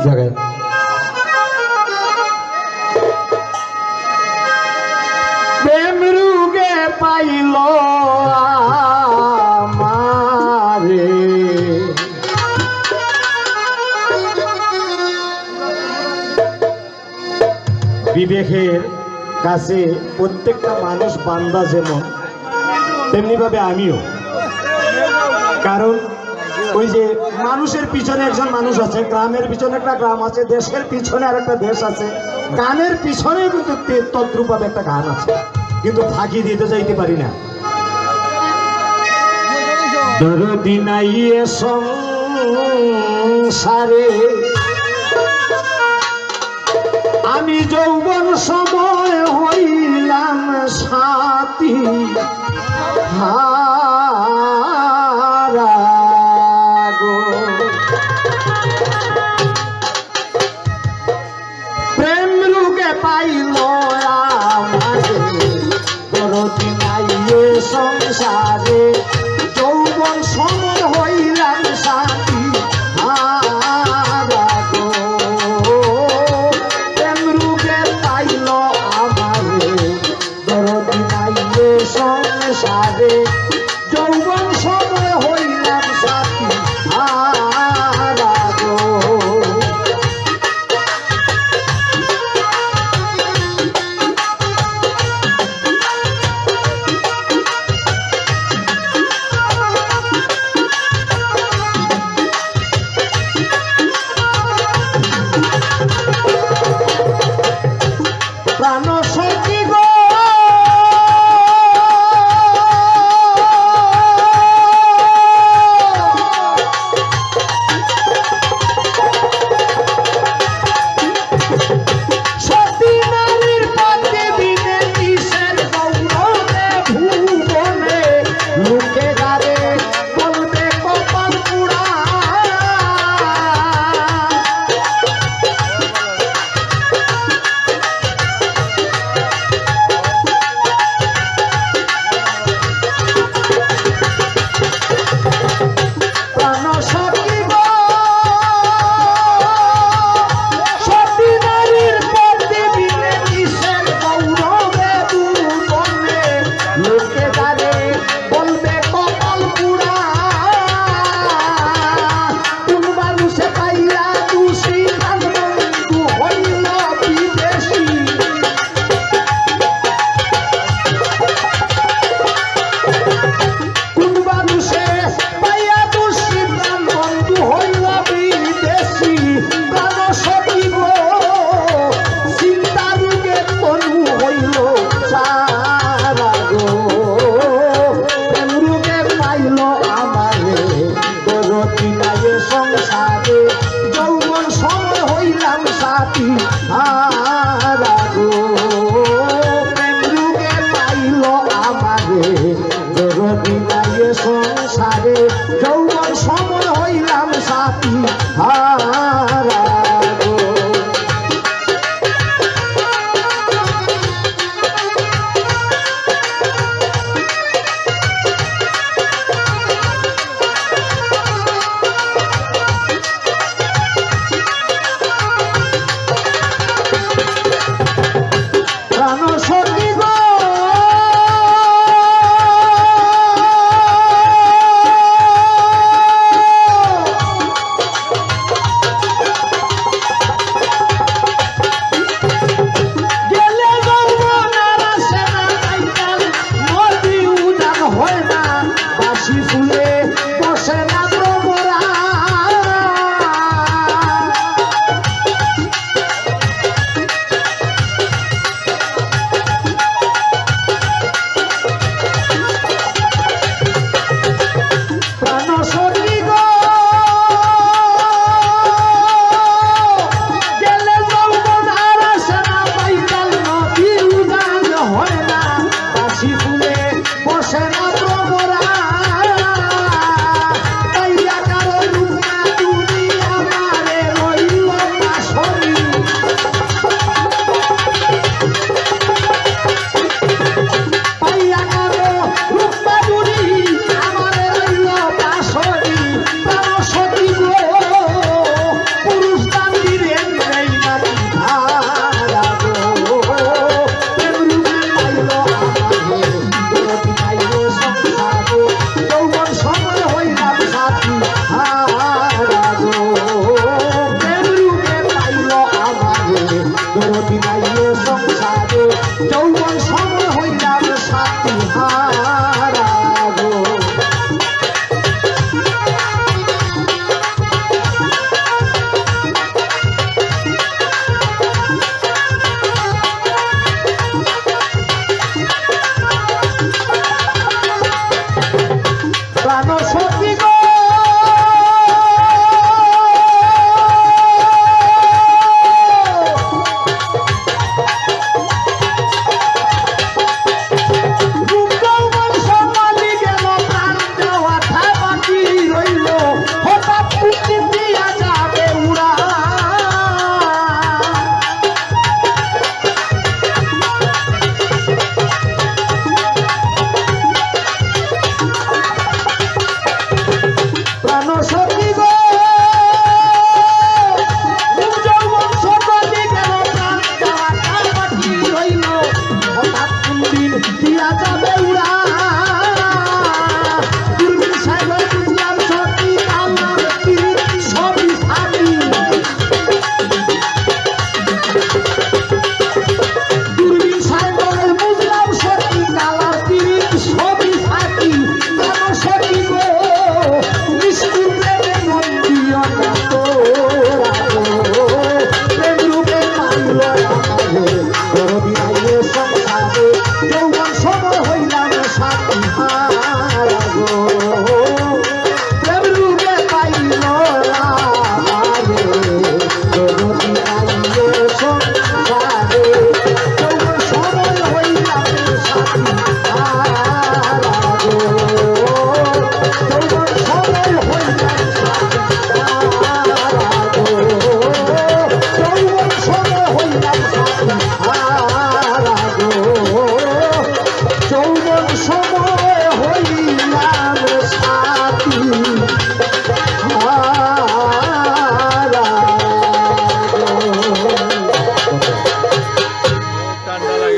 জায়গায় প্রেম রুগে পাইল আমারে বিবেকের কাছে প্রত্যেকটা মানুষ বান্দা যেমন তেমনি ভাবে আমিও, কারণ ওই যে মানুষের পিছনে একজন মানুষ আছে, গ্রামের পিছনে একটা গ্রাম আছে, দেশের পিছনে আর একটা দেশ আছে, গানের পিছনে কিন্তু তদ্রুপ ভাবে একটা গান আছে, কিন্তু ফাঁকি দিতে যাইতে পারি না। দরদি নাই এ সংসারে আমি যৌবন সময় হইলাম সাথী হারা গো, প্রেম রুগে পাইল আমারে দরদি নাই এ সংসারে যৌবন সময় হইলাম সাথী হারা গো, প্রেম রুগে পাইল আমারে দরদি নাই এ সংসারে যৌবন সময় হইলাম সাথী হারা গো। প্রাণ সখী গো সতী নারীর পথে দিনে কিসের গৌরবে ভুবনে লোকে গারে বলবে কপাল পুরা, প্রাণ সখী গো সতী নারীর পথে দিনে কিসের গৌরবে ভুবনে লোকে গারে বলবে কপাল পুরা, কোন মানুষে পাইয়া খুশি বন্ধু হইল বিদেশি, কোন মানুষে পাইয়া খুশি বন্ধু হইল বিদেশি, প্রাণ সখী গো চিন্তা রোগে তনু হইল সারা গো, প্রেম রোগে পাইল আমারে দরদি নাই এ সংসারে যৌবন সময় হইলাম সাথী হারা গো, প্রেম রোগে পাইল আমারে দরদি নাই এ সংসারে যৌবন সময় হইলাম সাথী হারা